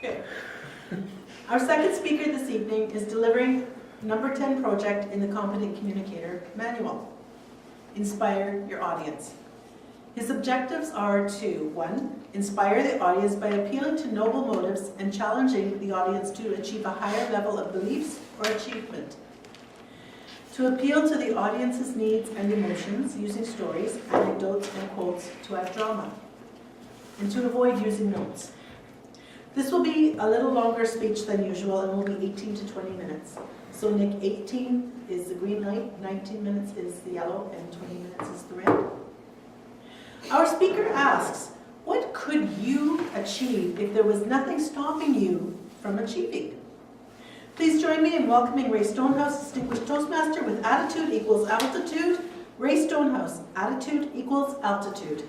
Okay. Our second speaker this evening is delivering number 10 project in the Competent Communicator Manual. Inspire your audience. His objectives are to, 1, inspire the audience by appealing to noble motives and challenging the audience to achieve a higher level of beliefs or achievement. To appeal to the audience's needs and emotions using stories, anecdotes, and quotes to add drama. And to avoid using notes. This will be a little longer speech than usual and will be 18 to 20 minutes. So Nick, 18 is the green light, 19 minutes is the yellow, and 20 minutes is the red. Our speaker asks, what could you achieve if there was nothing stopping you from achieving? Please join me in welcoming Rae Stonehouse, Distinguished Toastmaster with Attitude Equals Altitude. Rae Stonehouse, Attitude Equals Altitude.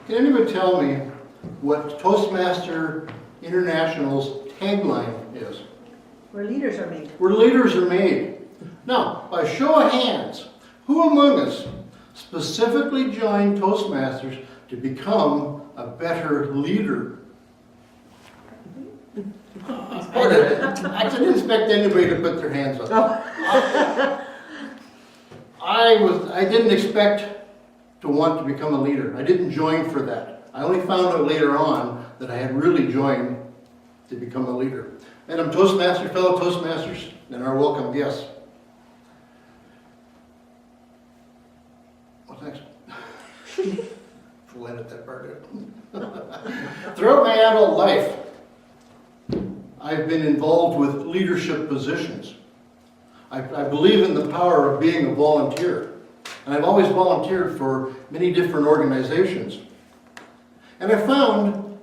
Can anyone tell me what Toastmaster International's tagline is? Where leaders are made. Where leaders are made. Now, by show of hands, who among us specifically joined Toastmasters to become a better leader? I didn't expect anybody to put their hands up. I didn't expect to want to become a leader. I didn't join for that. I only found out later on that I had really joined to become a leader. Madam Toastmaster, fellow Toastmasters, and our welcome guests. What's next? We'll edit that part out. Throughout my adult life, I've been involved with leadership positions. I believe in the power of being a volunteer. And I've always volunteered for many different organizations. And I found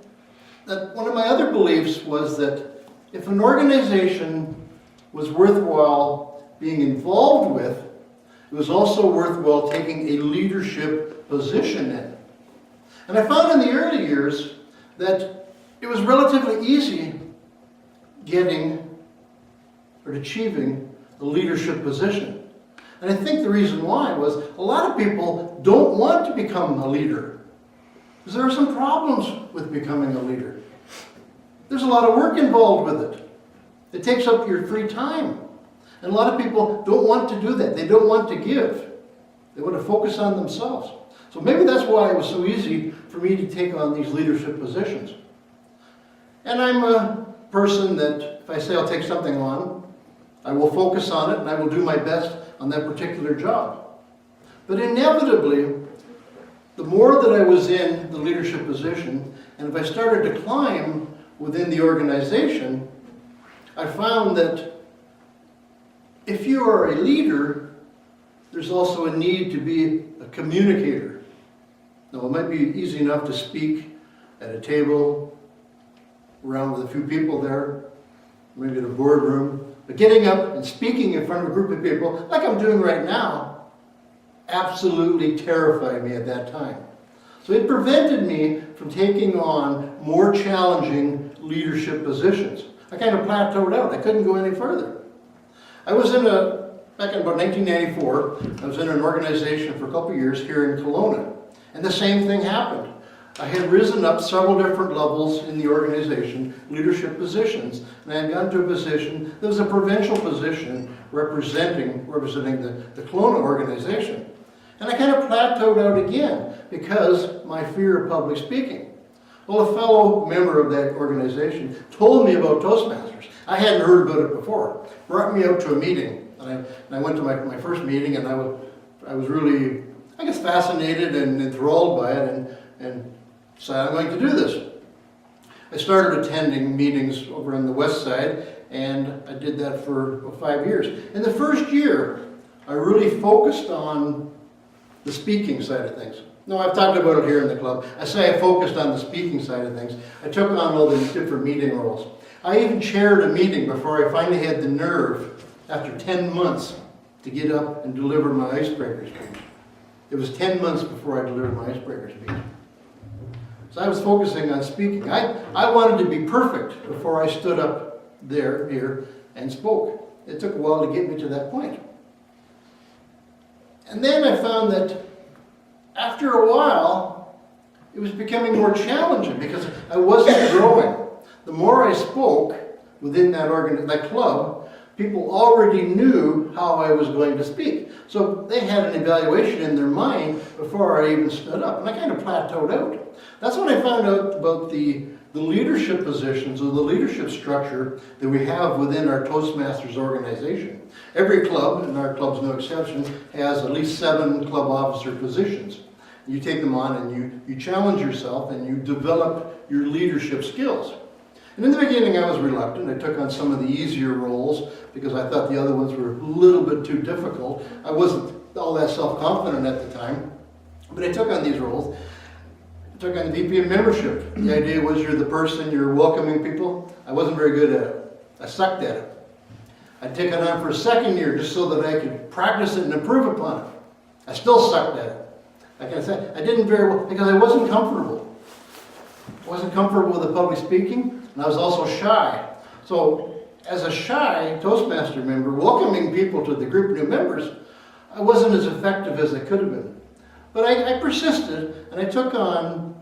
that one of my other beliefs was that if an organization was worthwhile being involved with, it was also worthwhile taking a leadership position in. And I found in the early years that it was relatively easy getting or achieving a leadership position. And I think the reason why was a lot of people don't want to become a leader because there are some problems with becoming a leader. There's a lot of work involved with it. It takes up your free time. And a lot of people don't want to do that. They don't want to give. They want to focus on themselves. So maybe that's why it was so easy for me to take on these leadership positions. And I'm a person that if I say I'll take something on, I will focus on it and I will do my best on that particular job. But inevitably, the more that I was in the leadership position, and if I started to climb within the organization, I found that if you are a leader, there's also a need to be a communicator. Now, it might be easy enough to speak at a table, around with a few people there, maybe in a boardroom, but getting up and speaking in front of a group of people, like I'm doing right now, absolutely terrified me at that time. So it prevented me from taking on more challenging leadership positions. I kind of plateaued out. I couldn't go any further. I was back in about 1994, I was in an organization for a couple of years here in Kelowna. And the same thing happened. I had risen up several different levels in the organization, leadership positions, and I had gotten to a position that was a provincial position representing the Kelowna organization. And I kind of plateaued out again because my fear of public speaking. Well, a fellow member of that organization told me about Toastmasters. I hadn't heard about it before. Brought me out to a meeting, and I went to my first meeting, and I was really, I guess, fascinated and enthralled by it, and decided I'm going to do this. I started attending meetings over on the west side, and I did that for 5 years. In the first year, I really focused on the speaking side of things. No, I've talked about it here in the club. I say I focused on the speaking side of things. I took on all these different meeting roles. I even chaired a meeting before I finally had the nerve, after 10 months, to get up and deliver my icebreaker speech. It was 10 months before I delivered my icebreaker speech. So I was focusing on speaking. I wanted to be perfect before I stood up here and spoke. It took a while to get me to that point. And then I found that after a while, it was becoming more challenging because I wasn't growing. The more I spoke within that club, people already knew how I was going to speak. So they had an evaluation in their mind before I even stood up. And I kind of plateaued out. That's when I found out about the leadership positions or the leadership structure that we have within our Toastmasters organization. Every club, and our club's no exception, has at least 7 club officer positions. You take them on and you challenge yourself and you develop your leadership skills. And in the beginning I was reluctant. I took on some of the easier roles because I thought the other ones were a little bit too difficult. I wasn't all that self-confident at the time, but I took on these roles. I took on the VP of membership. The idea was you're the person, you're welcoming people. I wasn't very good at it. I sucked at it. I'd take it on for a second year just so that I could practice it and improve upon it. I still sucked at it. Like I said, I didn't very well because I wasn't comfortable. I wasn't comfortable with the public speaking, and I was also shy. So as a shy Toastmaster member, welcoming people to the group of new members, I wasn't as effective as I could have been. But I persisted, and I took on,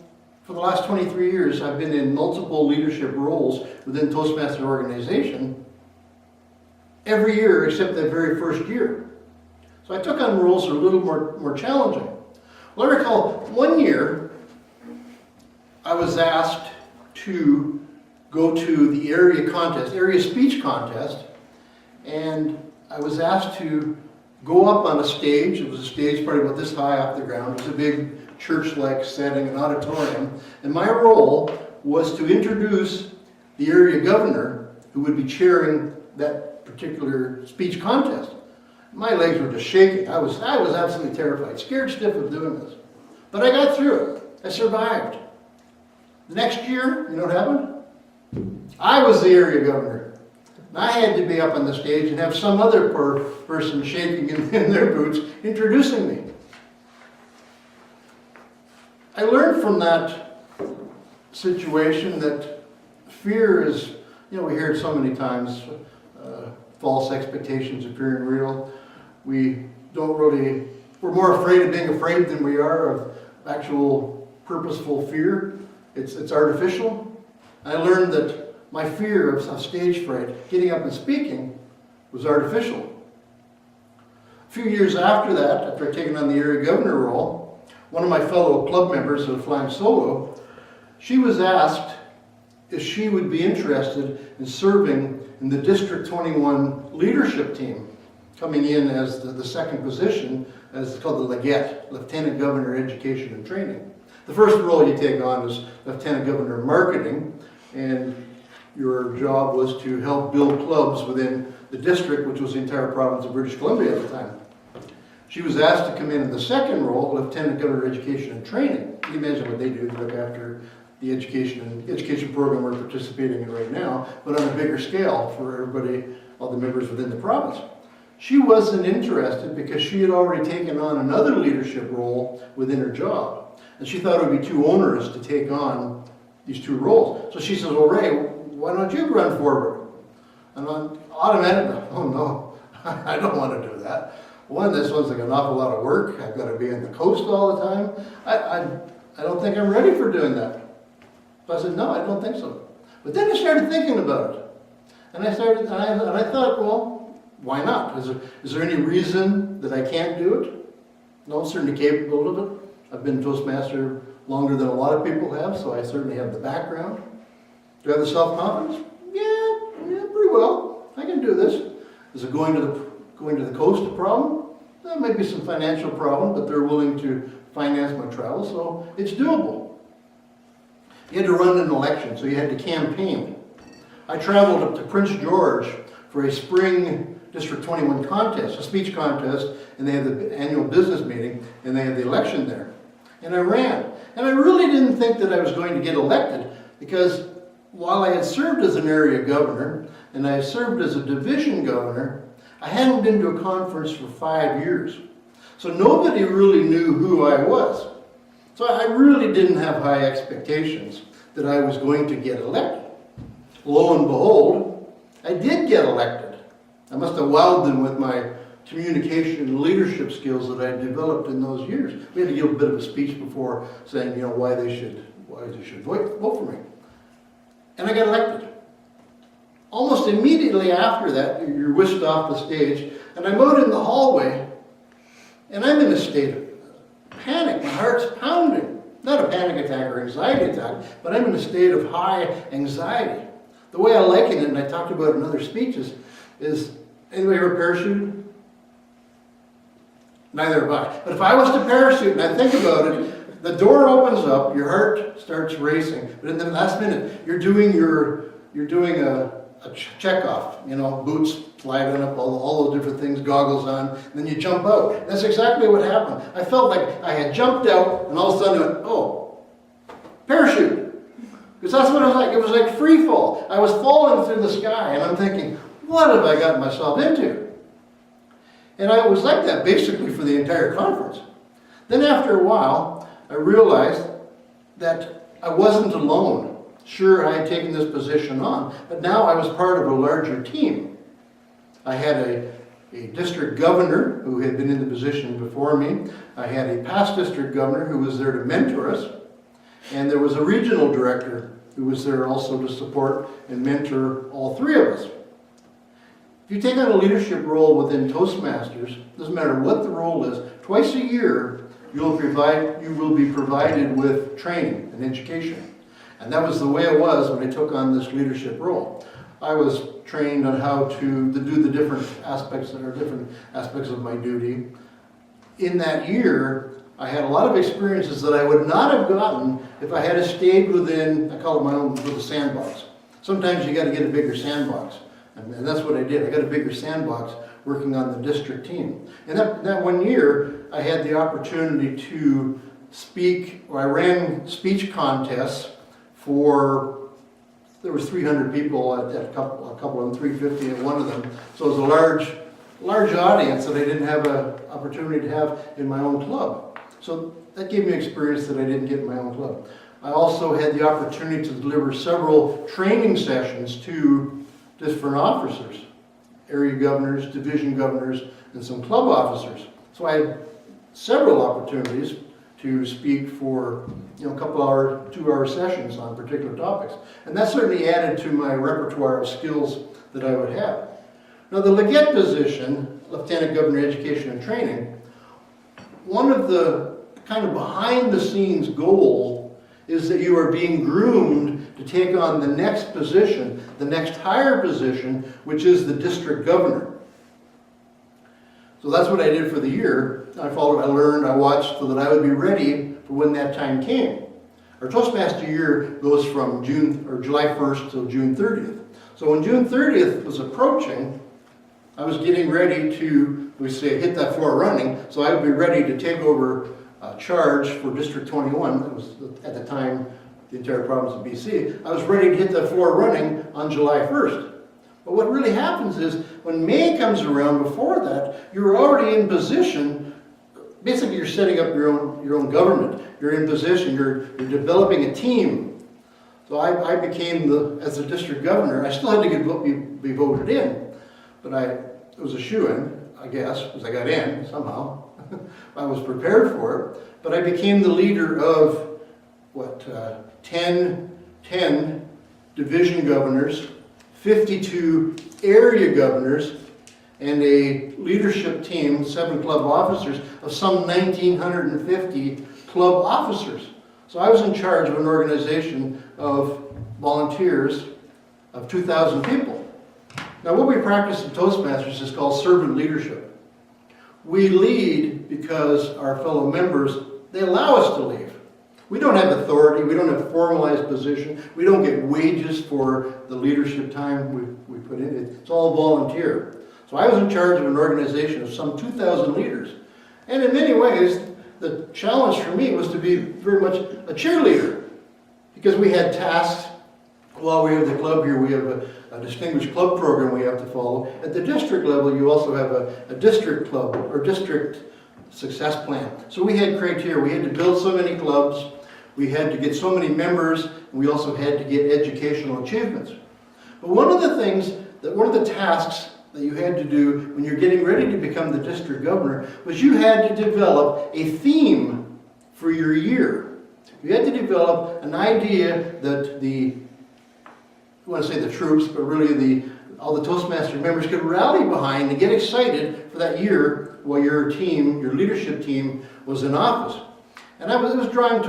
for the last 23 years, I've been in multiple leadership roles within Toastmaster organization every year except that very first year. So I took on roles that are a little more challenging. Well, I recall one year I was asked to go to the area speech contest, and I was asked to go up on a stage. It was a stage probably about this high off the ground. It was a big church-like setting, an auditorium, and my role was to introduce the area governor who would be chairing that particular speech contest. My legs were just shaking. I was absolutely terrified, scared stiff of doing this. But I got through it. I survived. The next year, you know what happened? I was the area governor. And I had to be up on the stage and have some other person shaking in their boots introducing me. I learned from that situation that fear is, we hear it so many times, false expectations appearing real. We're more afraid of being afraid than we are of actual purposeful fear. It's artificial. I learned that my fear of stage fright, getting up and speaking, was artificial. A few years after that, after I'd taken on the area governor role, one of my fellow club members of Flying Solo, she was asked if she would be interested in serving in the District 21 leadership team, coming in as the second position, as it's called the Leggett, Lieutenant Governor Education and Training. The first role you take on is Lieutenant Governor of Marketing, and your job was to help build clubs within the district, which was the entire province of British Columbia at the time. She was asked to come in the second role, Lieutenant Governor of Education and Training. Can you imagine what they do? They look after the education program we're participating in right now, but on a bigger scale for everybody, all the members within the province. She wasn't interested because she had already taken on another leadership role within her job. And she thought it would be too onerous to take on these two roles. So she says, well, Rae, why don't you run forward? And I'm automatically, oh no, I don't want to do that. One, this one's like an awful lot of work. I've got to be on the coast all the time. I don't think I'm ready for doing that. So I said, no, I don't think so. But then I started thinking about it. And I thought, well, why not? Is there any reason that I can't do it? No, I'm certainly capable of it. I've been Toastmaster longer than a lot of people have, so I certainly have the background. Do I have the self-confidence? Yeah, pretty well. I can do this. Is it going to the coast a problem? There might be some financial problem, but they're willing to finance my travel, so it's doable. You had to run an election, so you had to campaign. I traveled up to Prince George for a spring District 21 contest, a speech contest, and they had the annual business meeting, and they had the election there. And I ran. And I really didn't think that I was going to get elected, because while I had served as an area governor, and I served as a division governor, I hadn't been to a conference for 5 years. So nobody really knew who I was. So I really didn't have high expectations that I was going to get elected. Lo and behold, I did get elected. I must have wowed them with my communication and leadership skills that I developed in those years. We had to give a bit of a speech before saying, why they should vote for me. And I got elected. Almost immediately after that, you're whisked off the stage, and I'm out in the hallway, and I'm in a state of panic. My heart's pounding. Not a panic attack or anxiety attack, but I'm in a state of high anxiety. The way I liken it, and I talked about it in other speeches, is, anybody ever parachuted? Neither have I. But if I was to parachute, and I think about it, the door opens up, your heart starts racing, but in the last minute, you're doing a check-off, boots sliding up, all those different things, goggles on, and then you jump out. That's exactly what happened. I felt like I had jumped out, and all of a sudden I went, oh, parachute. Because that's what it was like. It was like free fall. I was falling through the sky, and I'm thinking, what have I gotten myself into? And I was like that basically for the entire conference. Then after a while, I realized that I wasn't alone. Sure, I had taken this position on, but now I was part of a larger team. I had a district governor who had been in the position before me. I had a past district governor who was there to mentor us. And there was a regional director who was there also to support and mentor all three of us. If you take on a leadership role within Toastmasters, doesn't matter what the role is, twice a year you will be provided with training and education. And that was the way it was when I took on this leadership role. I was trained on how to do the different aspects of my duty. In that year, I had a lot of experiences that I would not have gotten if I had stayed within, I call it my own little sandbox. Sometimes you got to get a bigger sandbox. And that's what I did. I got a bigger sandbox working on the district team. And that 1 year, I had the opportunity to speak, or I ran speech contests there was 300 people at a couple of them, 350 at one of them. So it was a large audience that I didn't have an opportunity to have in my own club. So that gave me experience that I didn't get in my own club. I also had the opportunity to deliver several training sessions to different officers, area governors, division governors, and some club officers. So I had several opportunities to speak for a couple hour, 2 hour sessions on particular topics. And that certainly added to my repertoire of skills that I would have. Now the Leggett position, Lieutenant Governor Education and Training, one of the kind of behind the scenes goal is that you are being groomed to take on the next position, the next higher position, which is the district governor. So that's what I did for the year. I followed, I learned, I watched so that I would be ready for when that time came. Our Toastmaster year goes from July 1st till June 30th. So when June 30th was approaching, I was getting ready to, hit that floor running, so I would be ready to take over charge for District 21. That was, at the time, the entire province of BC. I was ready to hit that floor running on July 1st. But what really happens is, when May comes around, before that, you're already in position. Basically, you're setting up your own government. You're in position. You're developing a team. So I became as a district governor. I still had to be voted in, but it was a shoo-in, I guess, because I got in somehow. I was prepared for it, but I became the leader of 10 division governors, 52 area governors, and a leadership team, 7 club officers, of some 1,950 club officers. So I was in charge of an organization of volunteers of 2,000 people. Now what we practice in Toastmasters is called servant leadership. We lead because our fellow members, they allow us to lead. We don't have authority, we don't have formalized position, we don't get wages for the leadership time we put in. It's all volunteer. So I was in charge of an organization of some 2,000 leaders. And in many ways, the challenge for me was to be very much a cheerleader. Because we had tasks. While we have the club here, we have a distinguished club program we have to follow. At the district level, you also have a district club or district success plan. So we had criteria. We had to build so many clubs. We had to get so many members. And we also had to get educational achievements. But one of the tasks that you had to do when you're getting ready to become the district governor was you had to develop a theme for your year. You had to develop an idea that I want to say the troops, but really all the Toastmaster members could rally behind and get excited for that year while your team, your leadership team, was in office. And it was drawing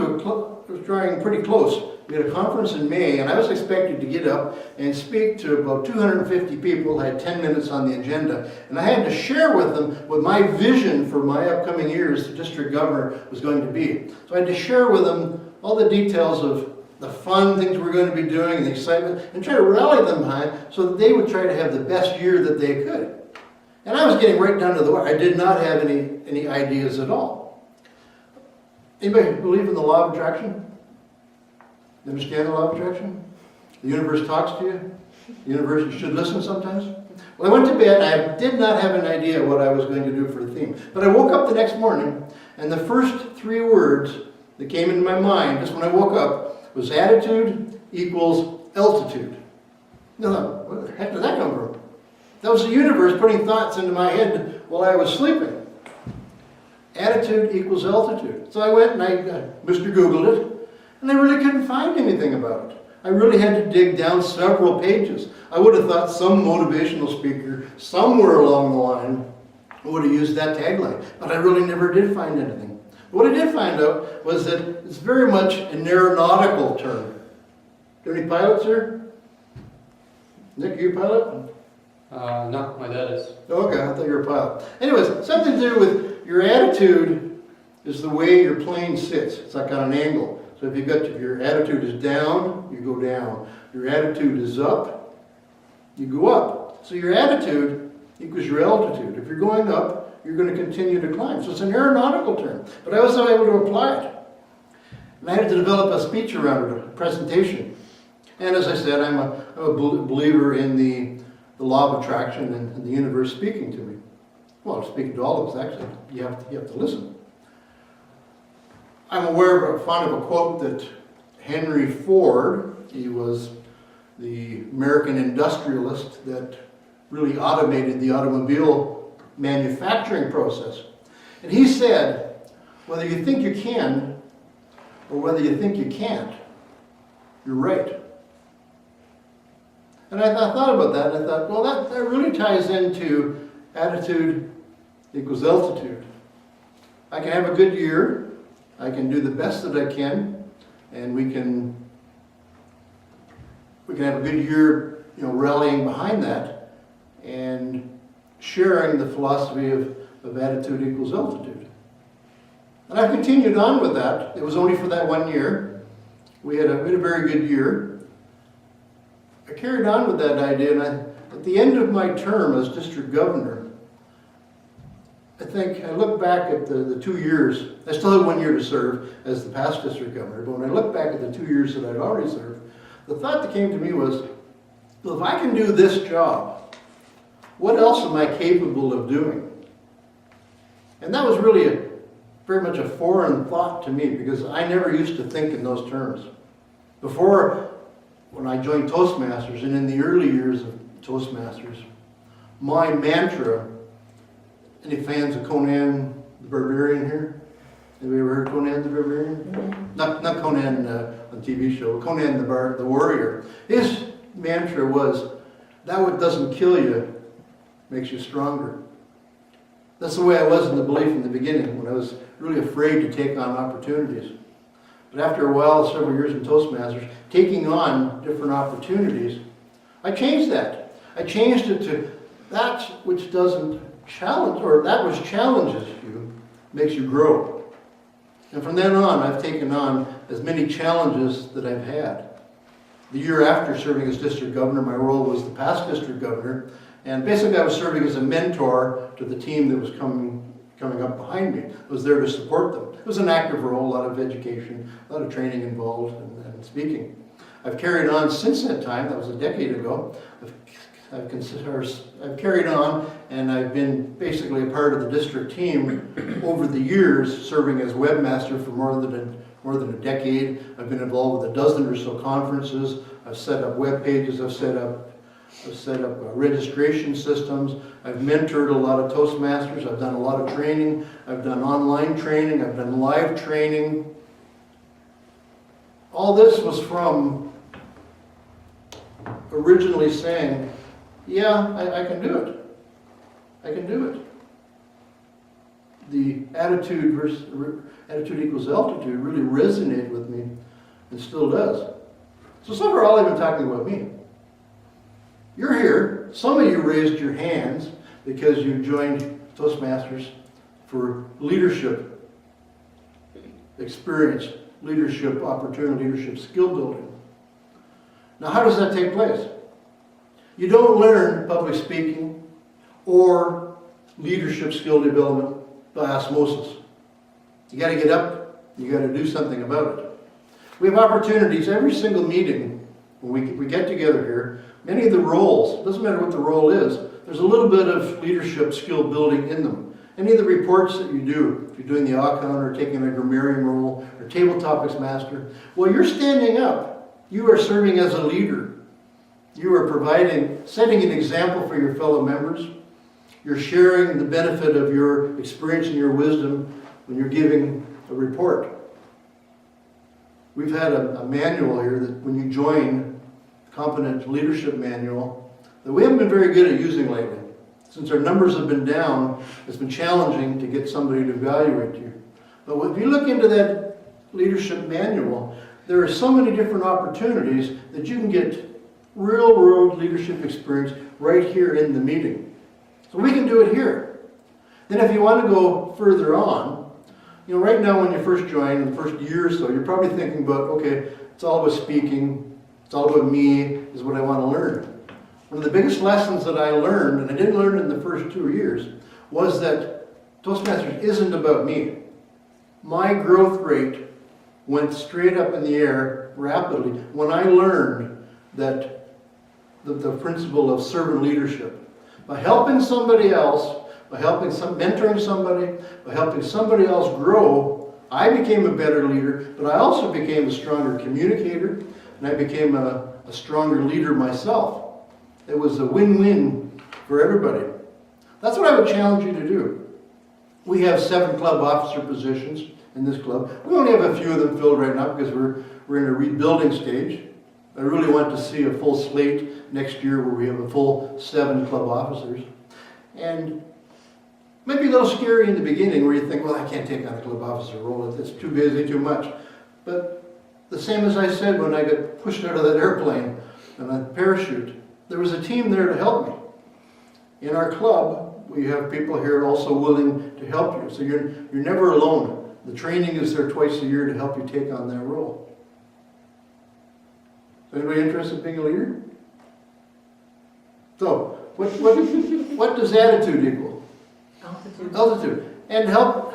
pretty close. We had a conference in May, and I was expected to get up and speak to about 250 people. I had 10 minutes on the agenda, and I had to share with them what my vision for my upcoming year as the district governor was going to be. So I had to share with them all the details of the fun things we're going to be doing and the excitement, and try to rally them behind so that they would try to have the best year that they could. And I was getting right down to the wire. I did not have any ideas at all. Anybody believe in the law of attraction? You understand the law of attraction? The universe talks to you. The universe, you should listen sometimes. Well, I went to bed, and I did not have an idea what I was going to do for a theme. But I woke up the next morning, and the first 3 words that came into my mind, just when I woke up, was attitude equals altitude. Now, where the heck did that come from? That was the universe putting thoughts into my head while I was sleeping. Attitude equals altitude. So I went and I Mr. Googled it, and I really couldn't find anything about it. I really had to dig down several pages. I would have thought some motivational speaker somewhere along the line would have used that tagline, but I really never did find anything. What I did find out was that it's very much an aeronautical term. Are there any pilots here? Nick, are you a pilot? No, my dad is. Okay, I thought you were a pilot. Anyways, something to do with your attitude is the way your plane sits. It's like on an angle. So if your attitude is down, you go down. Your attitude is up, you go up. So your attitude equals your altitude. If you're going up, you're going to continue to climb. So it's an aeronautical term. But I was not able to apply it. And I had to develop a speech around it, a presentation. And as I said, I'm a believer in the law of attraction and the universe speaking to me. Well, speaking to all of us, actually. You have to listen. I'm fond of a quote that Henry Ford, he was the American industrialist that really automated the automobile manufacturing process. And he said, whether you think you can or whether you think you can't, you're right. And I thought about that, and I thought, well, that really ties into attitude equals altitude. I can have a good year, I can do the best that I can, and we can have a good year, rallying behind that and sharing the philosophy of attitude equals altitude. And I've continued on with that. It was only for that 1 year. We had a very good year. I carried on with that idea, and at the end of my term as district governor, I look back at the 2 years. I still had 1 year to serve as the past district governor, but when I look back at the 2 years that I'd already served, the thought that came to me was, well, if I can do this job, what else am I capable of doing? And that was really very much a foreign thought to me, because I never used to think in those terms. Before, when I joined Toastmasters, and in the early years of Toastmasters, my mantra, any fans of Conan the Barbarian here? Have you ever heard Conan the Barbarian? Mm-hmm. Not Conan on TV show, Conan the Warrior. His mantra was, that what doesn't kill you makes you stronger. That's the way I was in the belief in the beginning, when I was really afraid to take on opportunities. But after a while, several years in Toastmasters, taking on different opportunities, I changed that. I changed it to that which doesn't challenge, or that which challenges you, makes you grow. And from then on, I've taken on as many challenges that I've had. The year after serving as district governor, my role was the past district governor, and basically I was serving as a mentor to the team that was coming up behind me. I was there to support them. It was an active role, a lot of education, a lot of training involved, and speaking. I've carried on since that time, that was a decade ago. I've carried on, and I've been basically a part of the district team over the years, serving as webmaster for more than a decade. I've been involved with a dozen or so conferences. I've set up web pages. I've set up I've set up registration systems. I've mentored a lot of Toastmasters. I've done a lot of training. I've done online training. I've done live training. All this was from originally saying, yeah, I can do it. I can do it. The attitude equals altitude really resonated with me and still does. So far all I've been talking about me. You're here. Some of you raised your hands because you joined Toastmasters for leadership experience, leadership opportunity, leadership skill building. Now how does that take place? You don't learn public speaking or leadership skill development by osmosis. You got to get up, you got to do something about it. We have opportunities every single meeting when we get together here. Many of the roles, doesn't matter what the role is, there's a little bit of leadership skill building in them. Any of the reports that you do, if you're doing the ACON or taking a grammarian role or table topics master, well, you're standing up. You are serving as a leader. You are setting an example for your fellow members. You're sharing the benefit of your experience and your wisdom when you're giving a report. We've had a manual here that when you join Competent Leadership Manual that we haven't been very good at using lately. Since our numbers have been down, it's been challenging to get somebody to evaluate you. But if you look into that leadership manual, there are so many different opportunities that you can get real-world leadership experience right here in the meeting. So we can do it here. Then if you want to go further on, right now when you first join, in the first year or so, you're probably thinking about, okay, it's all about speaking, it's all about me, is what I want to learn. One of the biggest lessons that I learned, and I didn't learn it in the first 2 years, was that Toastmasters isn't about me. My growth rate went straight up in the air rapidly when I learned that the principle of servant leadership. By helping somebody else, by mentoring somebody, by helping somebody else grow, I became a better leader, but I also became a stronger communicator, and I became a stronger leader myself. It was a win-win for everybody. That's what I would challenge you to do. We have 7 club officer positions in this club. We only have a few of them filled right now because we're in a rebuilding stage. I really want to see a full slate next year where we have a full 7 club officers. And it might be a little scary in the beginning where you think, well, I can't take on a club officer role. It's too busy, too much. But the same as I said when I got pushed out of that airplane and a parachute, there was a team there to help me. In our club, we have people here also willing to help you. So you're never alone. The training is there twice a year to help you take on that role. Is anybody interested in being a leader? So, what does attitude equal? Altitude. Altitude. And help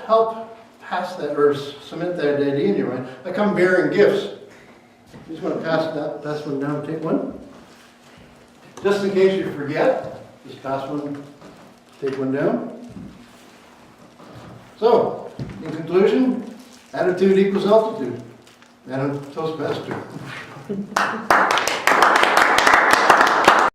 pass that or cement that idea in your mind. I come bearing gifts. You just want to pass one down, take one. Just in case you forget, just pass one, take one down. So, in conclusion, attitude equals altitude. Madam Toastmaster.